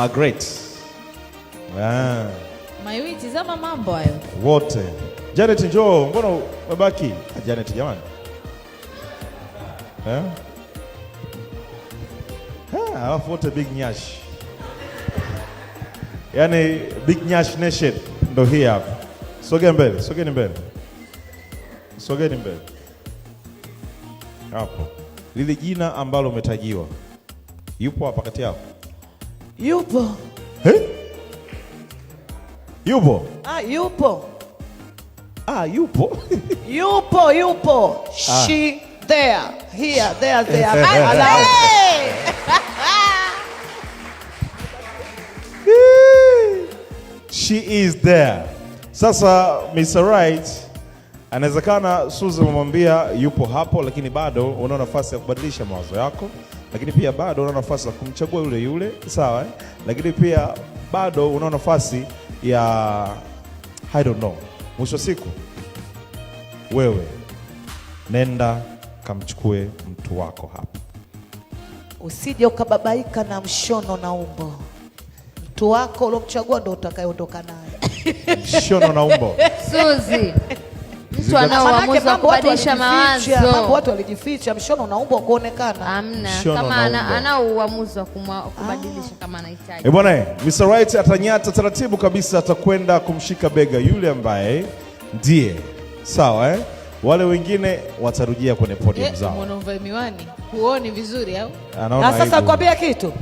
Great. Maiwi, tizama mambo hayo. Wote. Janet njoo, mbona umebaki? Janet jamani. Alafu wote Big Nyash. Yaani Big Nyash Nation ndo hii hapa. Sogea mbele, sogeni mbele. Sogeni mbele. Hapo. Lile jina ambalo umetajiwa. Yupo hapa kati yako? Yupo. Yupo? Yupo. Yupo. Yupo. She there. Here, there. She is there. Sasa Mr. Right, anawezekana Suzy umemwambia yupo hapo, lakini bado una nafasi ya kubadilisha mawazo yako, lakini pia bado una nafasi ya kumchagua yule, sawa? Lakini pia bado una nafasi ya I don't know. Mwisho siku wewe nenda kamchukue mtu wako hapa. Usije ukababaika na mshono na umbo. Mtu wako uliomchagua ndo utakayeondoka naye. Mshono na umbo. Suzy. Mtu anaoamua kubadilisha mawazo. Mambo watu walijificha, mshono na umbo kuonekana. Hamna. Kama ana uamuzi wa kubadilisha kama anahitaji. Bwana, Mr. Right atanyata taratibu kabisa, atakwenda kumshika bega yule ambaye ndiye. Sawa Wale wengine watarujia kwenye podium zao. Mbona unavaa miwani? Huoni vizuri au? Na sasa kwambia kitu.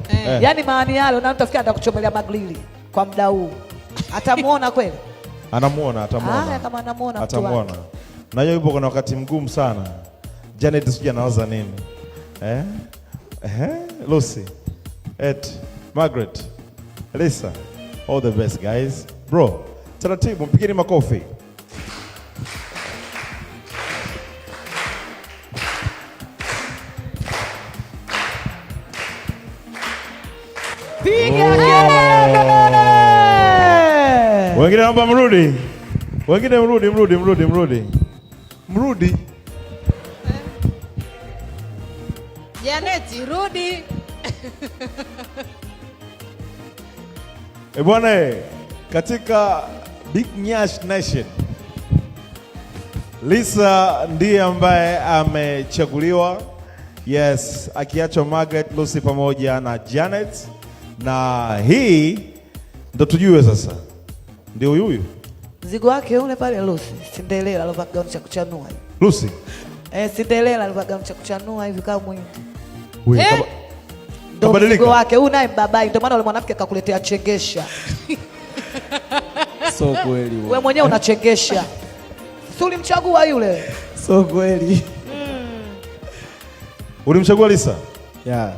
Yaani maani yale na utafikia atakuchomelea maglili kwa muda huu. Atamuona kweli? Anamuona. Kama anamuona atamuona. Na yeye yupo kuna wakati mgumu sana. Janet sijui anawaza nini. Lucy, Ed, Margaret, Lisa, all the best guys. Bro, taratibu mpigeni makofi. Piga kelele! Wengine naomba mrudi. Wengine mrudi. Janet, rudi. Bwana, katika Big Nyash Nation, Lisa ndiye ambaye amechaguliwa. Yes, akiachwa Margaret, Lucy pamoja na Janet. Na hii ndo tujue sasa. Ndio huyu. Mzigo wake yule pale Lucy, Cinderella alivaa gauni cha kuchanua. Lucy? Cinderella alivaa gauni cha kuchanua hivi kama mwindi. Ndio mzigo wake, huyu naye mbabai, ndio maana yule mwanamke akakuletea chengesha. So kweli wewe. Wewe mwenyewe unachengesha. Si ulimchagua yule? So kweli. Ulimchagua Lisa? Yeah.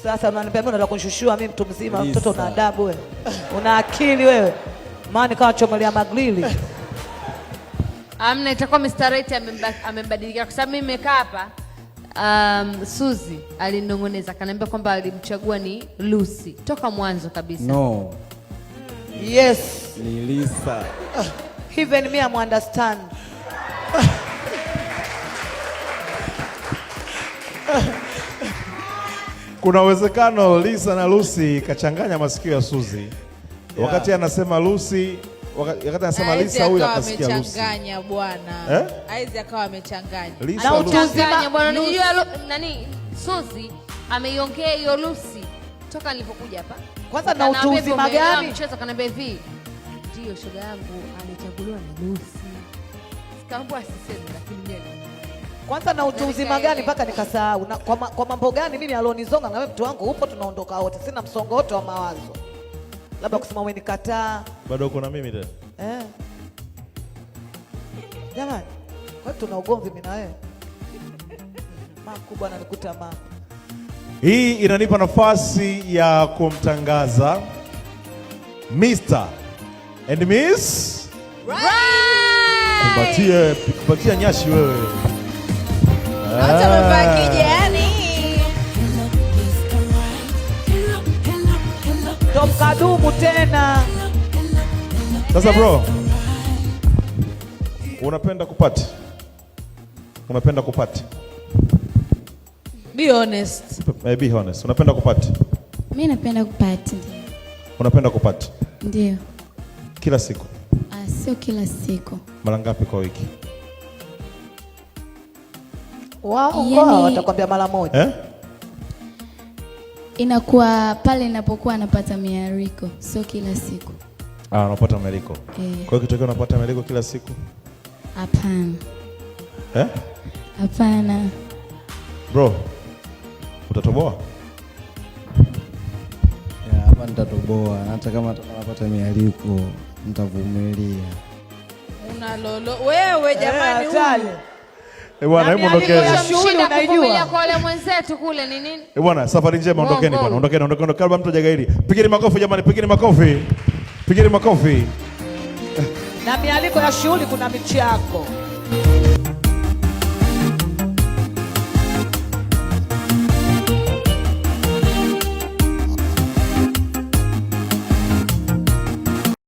Sasa unaniambia mimi nataka kunishushua mimi mtu mzima, mtoto una adabu wewe. Una akili wewe. Maana kama chomelea maglili. Amna, itakuwa Mr. Right amembadilika kwa sababu mimi nimekaa hapa. Suzy alinong'oneza kaniambia kwamba alimchagua ni Lucy toka mwanzo kabisa. No. Yes. Ni Lisa. Even me I understand. Kuna uwezekano Lisa na Lucy kachanganya masikio ya Suzy. Wakati anasema Lucy, wakati anasema Lisa, huyu akasikia Lucy. Amechanganya bwana. Aizi akawa amechanganya. Na utuzima bwana, unajua nani Suzy ameiongea hiyo Lucy toka nilipokuja hapa. Kwanza na utuzima gani? Mchezo kanambia hivi. Ndio shoga yangu alichaguliwa na Lucy. Sikaambia asiseme lakini mimi. Kwanza na utu uzima gani mpaka nikasahau? Kwa mambo gani mimi alionizonga na wewe mtu wangu upo, tunaondoka wote. Sina msongo wote wa mawazo. Labda kusema wewe nikataa. Bado uko na mimi tena? Jamani, wewe tuna ugomvi mimi na wewe. Makubwa ananikuta mama. Hii inanipa nafasi ya kumtangaza Mr. and Miss Right. Kupatia nyashi wewe. Hata baba kijani. Top kadumu tena. Sasa bro, unapenda kupati? Be honest. Be honest. Unapenda kupati? Mimi napenda kupati. Unapenda kupata? Ndio. Kila siku? Sio kila siku. Mara ngapi kwa wiki? Wao watakwambia mara moja. Inakuwa pale inapokuwa anapata miariko, sio kila siku. Unapata miariko. Kwa hiyo kitokea unapata miariko kila siku? Hapana. Hapana. Bro, utatoboa? Hapa nitatoboa, hata kama napata mialiko nitavumilia. Unalolo wewe jamani huyu. Bwana, hebu ondokeni. Shughuli unaijua. Kwa wale mwenzetu kule ni nini? Bwana, safari njema, ondokeni bwana. Ondokeni kabla mtu hajagairi. Pigeni makofi jamani, pigeni makofi. Pigeni makofi. Na mialiko ya shughuli kuna michako.